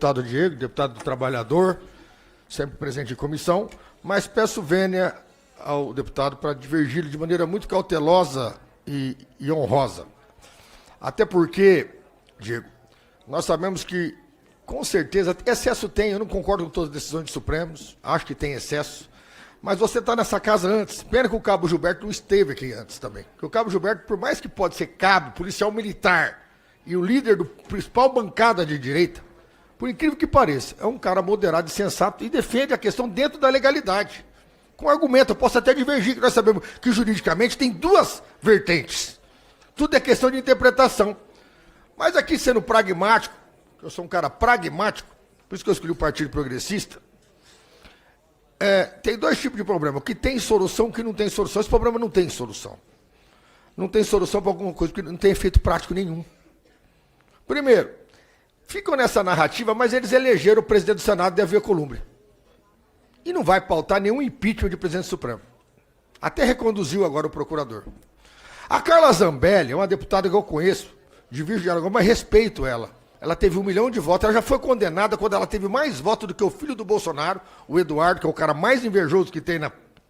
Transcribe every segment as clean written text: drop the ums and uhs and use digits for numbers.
deputado Diego, deputado do Trabalhador, sempre presente em comissão, mas peço vênia ao deputado para divergir de maneira muito cautelosa e honrosa. Até porque, Diego, nós sabemos que, com certeza, excesso tem, eu não concordo com todas as decisões de Supremos, acho que tem excesso, mas você está nessa casa antes. Pena que o Cabo Gilberto não esteve aqui antes também. Porque o Cabo Gilberto, por mais que pode ser cabo, policial militar, e o líder do principal bancada de direita, por incrível que pareça, é um cara moderado e sensato e defende a questão dentro da legalidade. Com argumento, eu posso até divergir, que nós sabemos que juridicamente tem duas vertentes. Tudo é questão de interpretação. Mas aqui, sendo pragmático, eu sou um cara pragmático, por isso que eu escolhi o Partido Progressista, tem dois tipos de problema. O que tem solução e o que não tem solução. Esse problema não tem solução. Não tem solução para alguma coisa, porque não tem efeito prático nenhum. Primeiro, ficam nessa narrativa, mas eles elegeram o presidente do Senado, Davi Alcolumbre. E não vai pautar nenhum impeachment de presidente supremo. Até reconduziu agora o procurador. A Carla Zambelli é uma deputada que eu conheço, de Virgem de Aragão, mas respeito ela. Ela teve 1 milhão de votos, ela já foi condenada quando ela teve mais votos do que o filho do Bolsonaro, o Eduardo, que é o cara mais invejoso que tem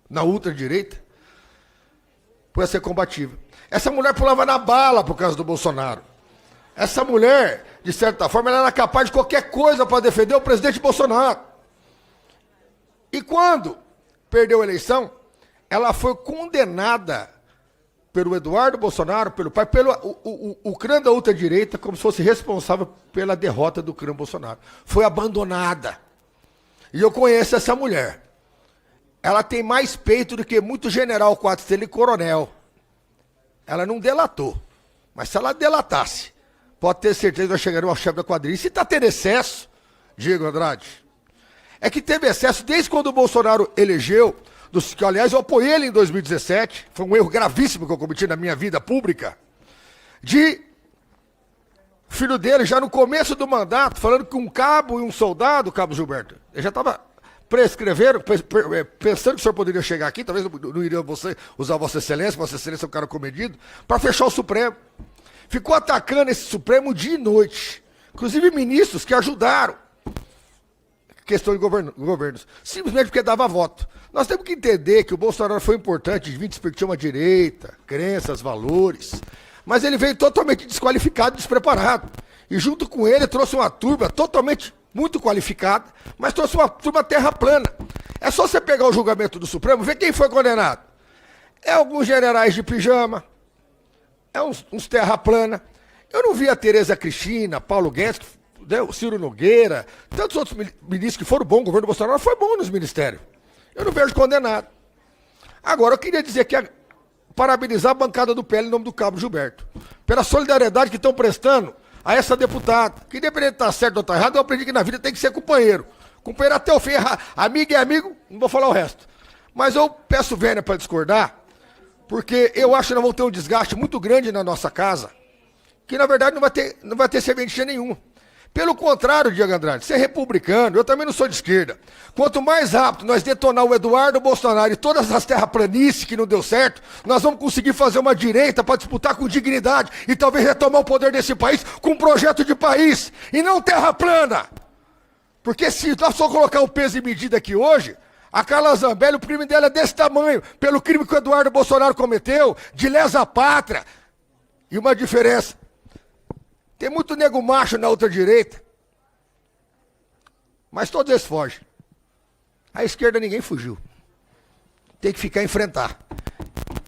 na ultradireita, por ser combativa. Essa mulher pulava na bala por causa do Bolsonaro. Essa mulher, de certa forma, ela era capaz de qualquer coisa para defender o presidente Bolsonaro. E quando perdeu a eleição, ela foi condenada pelo Eduardo Bolsonaro, pelo pai, pelo o clã da ultradireita, como se fosse responsável pela derrota do clã Bolsonaro. Foi abandonada. E eu conheço essa mulher. Ela tem mais peito do que muito general 4 estrelas e coronel. Ela não delatou. Mas se ela delatasse, pode ter certeza que nós chegaremos ao chefe da quadrilha. E se está tendo excesso, Diego Andrade, é que teve excesso desde quando o Bolsonaro elegeu, que, aliás, eu apoiei ele em 2017, foi um erro gravíssimo que eu cometi na minha vida pública, de filho dele, já no começo do mandato, falando que um cabo e um soldado, Cabo Gilberto, ele já estava prescrevendo, pensando que o senhor poderia chegar aqui, talvez não iria usar Vossa Excelência é um cara comedido, para fechar o Supremo. Ficou atacando esse Supremo dia e noite, inclusive ministros que ajudaram questão de governos, simplesmente porque dava voto. Nós temos que entender que o Bolsonaro foi importante, de vir discutir uma direita, crenças, valores, mas ele veio totalmente desqualificado, despreparado. E junto com ele trouxe uma turma totalmente muito qualificada, mas trouxe uma turma terra plana. É só você pegar o julgamento do Supremo, ver quem foi condenado. É alguns generais de pijama, é uns terra plana. Eu não vi a Tereza Cristina, Paulo Guedes, o Ciro Nogueira, tantos outros ministros que foram bons, o governo Bolsonaro foi bom nos ministérios. Eu não vejo condenado. Agora, eu queria dizer que parabenizar a bancada do PL em nome do Cabo Gilberto, pela solidariedade que estão prestando a essa deputada, que independente de estar certo ou estar errado, eu aprendi que na vida tem que ser companheiro. Companheiro até o fim, amigo é amigo, não vou falar o resto. Mas eu peço vênia para discordar, porque eu acho que nós vamos ter um desgaste muito grande na nossa casa, que na verdade não vai ter serventia nenhuma. Pelo contrário, Diego Andrade, ser republicano, eu também não sou de esquerda. Quanto mais rápido nós detonar o Eduardo Bolsonaro e todas as terraplanices que não deu certo, nós vamos conseguir fazer uma direita para disputar com dignidade e talvez retomar o poder desse país com um projeto de país e não terra plana. Porque se nós só colocar o peso e medida aqui hoje, a Carla Zambelli, o crime dela é desse tamanho, pelo crime que o Eduardo Bolsonaro cometeu, de lesa pátria. E uma diferença. Tem muito nego macho na ultradireita, mas todos eles fogem. A esquerda ninguém fugiu. Tem que ficar a enfrentar.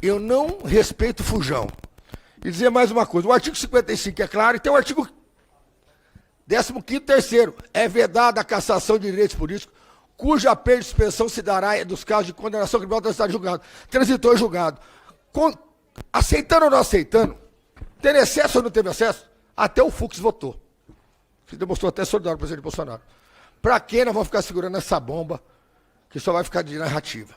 Eu não respeito fujão. E dizer mais uma coisa, o artigo 55 é claro, e tem o artigo 15º, terceiro, é vedada a cassação de direitos políticos, cuja perda de suspensão se dará dos casos de condenação criminal transitado julgado. Transitou em julgado. Aceitando ou não aceitando, tendo excesso ou não teve acesso, até o Fux votou. Se demonstrou até solidário para o presidente Bolsonaro. Para que nós vamos ficar segurando essa bomba que só vai ficar de narrativa?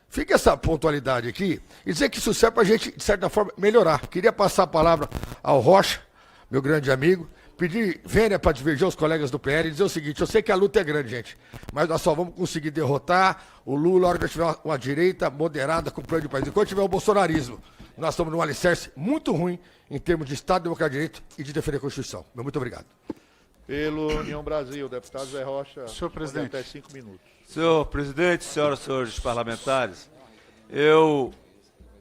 Fica essa pontualidade aqui e dizer que isso serve para a gente, de certa forma, melhorar. Queria passar a palavra ao Rocha, meu grande amigo, pedir vênia para divergir os colegas do PL e dizer o seguinte, eu sei que a luta é grande, gente, mas nós só vamos conseguir derrotar o Lula na hora que tiver uma direita moderada com o plano de país. Enquanto tiver o bolsonarismo, nós estamos num alicerce muito ruim em termos de Estado, democracia de direito e de defender a Constituição. Muito obrigado. Pelo União Brasil, deputado Zé Rocha, senhor presidente. até 5 minutos. Senhor presidente, senhoras e senhores parlamentares, eu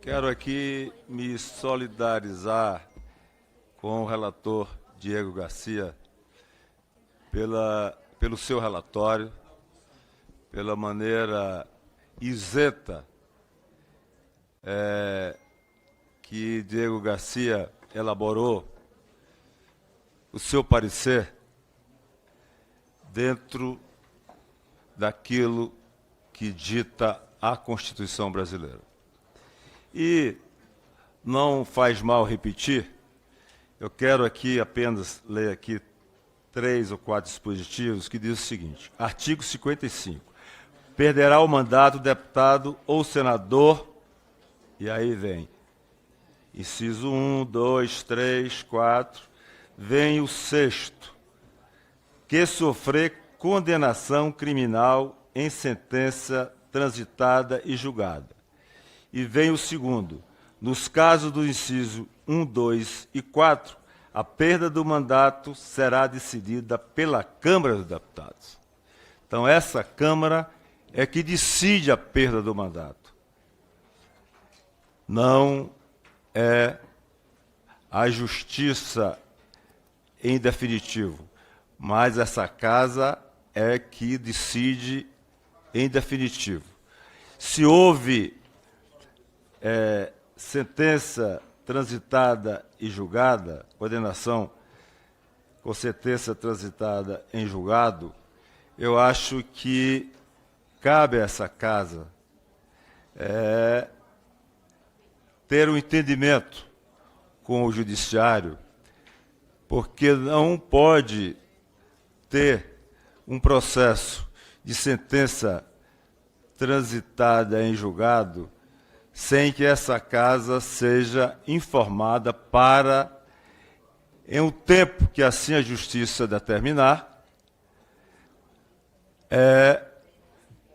quero aqui me solidarizar com o relator Diego Garcia pelo seu relatório, pela maneira isenta que Diego Garcia elaborou o seu parecer dentro daquilo que dita a Constituição brasileira. E não faz mal repetir, eu quero aqui apenas ler aqui 3 ou 4 dispositivos que diz o seguinte: artigo 55, perderá o mandato deputado ou senador, e aí vem inciso 1, 2, 3, 4, vem o 6º, que sofrer condenação criminal em sentença transitada e julgada. E vem o 2º, nos casos do inciso 1, 2 e 4, a perda do mandato será decidida pela Câmara dos Deputados. Então, essa Câmara é que decide a perda do mandato. Não é a Justiça em definitivo, mas essa Casa é que decide em definitivo. Se houve sentença transitada e julgada, condenação com sentença transitada em julgado, eu acho que cabe a essa Casa ter um entendimento com o Judiciário, porque não pode ter um processo de sentença transitada em julgado sem que essa Casa seja informada para, em um tempo que assim a Justiça determinar,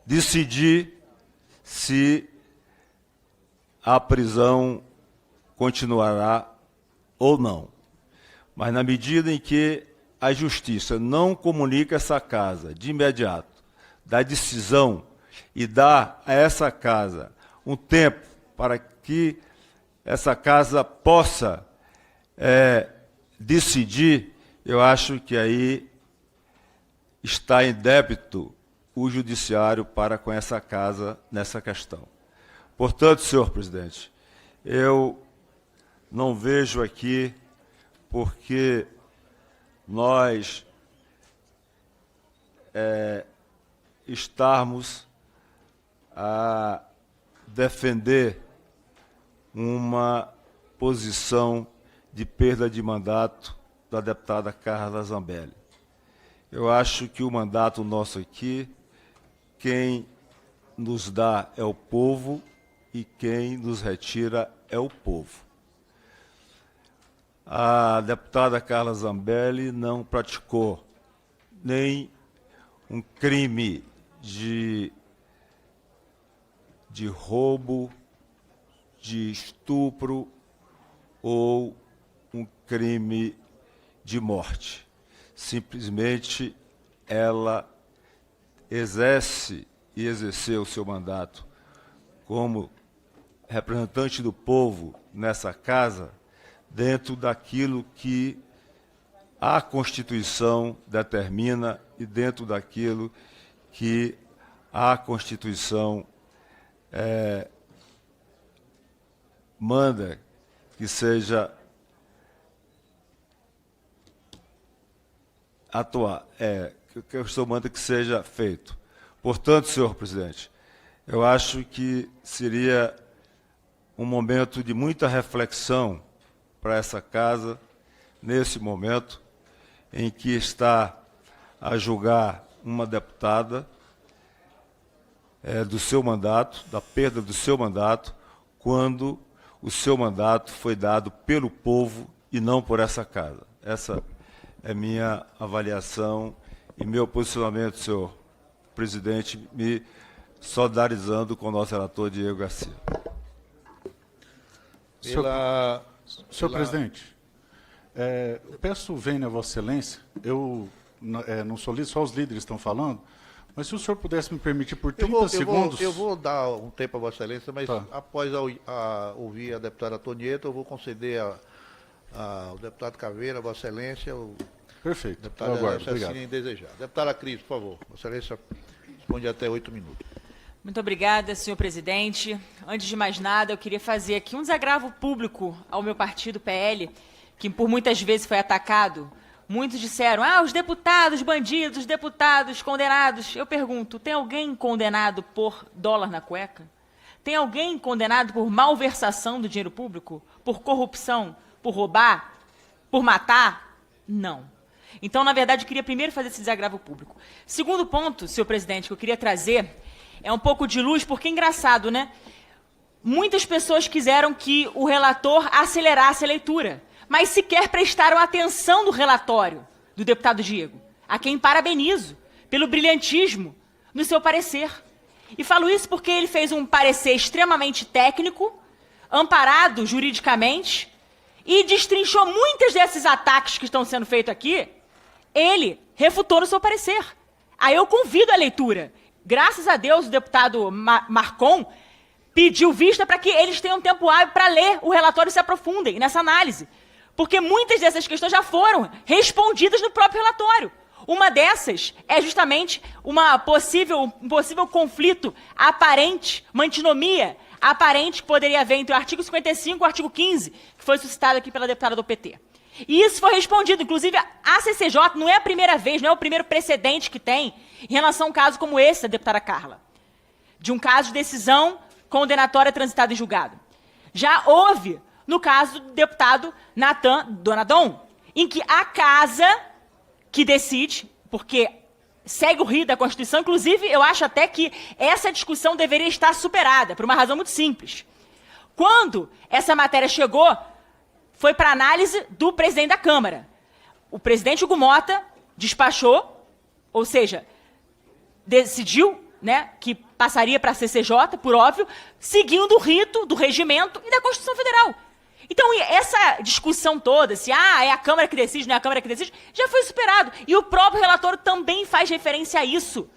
decidir se a prisão continuará ou não. Mas na medida em que a Justiça não comunica essa Casa de imediato da decisão e dá a essa Casa um tempo para que essa Casa possa decidir, eu acho que aí está em débito o Judiciário para com essa Casa nessa questão. Portanto, senhor presidente, eu não vejo aqui porque nós estarmos a defender uma posição de perda de mandato da deputada Carla Zambelli. Eu acho que o mandato nosso aqui, quem nos dá é o povo e quem nos retira é o povo. A deputada Carla Zambelli não praticou nem um crime de roubo, de estupro ou um crime de morte. Simplesmente ela exerce e exerceu o seu mandato como representante do povo nessa Casa, dentro daquilo que a Constituição determina e dentro daquilo que a Constituição manda que seja que a Constituição manda que seja feito. Portanto, senhor presidente, eu acho que seria um momento de muita reflexão para essa Casa, nesse momento em que está a julgar uma deputada do seu mandato, da perda do seu mandato, quando o seu mandato foi dado pelo povo e não por essa Casa. Essa é minha avaliação e meu posicionamento, senhor presidente, me solidarizando com o nosso relator Diego Garcia. Senhor presidente, Peço vênia a Vossa Excelência, eu não sou líder, só os líderes estão falando, mas se o senhor pudesse me permitir por 30 segundos... Eu vou dar um tempo a Vossa Excelência, mas Tá. após ouvir a deputada Antonieta, eu vou conceder ao deputado Caveira, Vossa Excelência, o Perfeito, eu deputado aguardo, se obrigado. assim desejar. Deputada Cris, por favor. Vossa Excelência responde até 8 minutos. Muito obrigada, senhor presidente. Antes de mais nada, eu queria fazer aqui um desagravo público ao meu partido, PL, que por muitas vezes foi atacado. Muitos disseram, os deputados bandidos, os deputados condenados. Eu pergunto, tem alguém condenado por dólar na cueca? Tem alguém condenado por malversação do dinheiro público? Por corrupção? Por roubar? Por matar? Não. Então, na verdade, eu queria primeiro fazer esse desagravo público. Segundo ponto, senhor presidente, que eu queria trazer é um pouco de luz, porque é engraçado, né? Muitas pessoas quiseram que o relator acelerasse a leitura, mas sequer prestaram atenção no relatório do deputado Diego, a quem parabenizo pelo brilhantismo no seu parecer. E falo isso porque ele fez um parecer extremamente técnico, amparado juridicamente, e destrinchou muitos desses ataques que estão sendo feitos aqui, ele refutou no seu parecer. Aí eu convido a leitura. Graças a Deus, o deputado Marcon pediu vista para que eles tenham tempo hábil para ler o relatório e se aprofundem nessa análise. Porque muitas dessas questões já foram respondidas no próprio relatório. Uma dessas é justamente um possível conflito aparente, uma antinomia aparente que poderia haver entre o artigo 55 e o artigo 15, que foi suscitado aqui pela deputada do PT. E isso foi respondido. Inclusive, a CCJ não é a primeira vez, não é o primeiro precedente que tem em relação a um caso como esse da deputada Carla, de um caso de decisão condenatória transitada em julgado. Já houve no caso do deputado Natan Donadon, em que a casa que decide, porque segue o rito da Constituição, inclusive eu acho até que essa discussão deveria estar superada, por uma razão muito simples. Quando essa matéria chegou, foi para análise do presidente da Câmara. O presidente Hugo Mota despachou, ou seja, decidiu, né, que passaria para a CCJ, por óbvio, seguindo o rito do regimento e da Constituição Federal. Então, essa discussão toda, se é a Câmara que decide, não é a Câmara que decide, já foi superado. E o próprio relatório também faz referência a isso.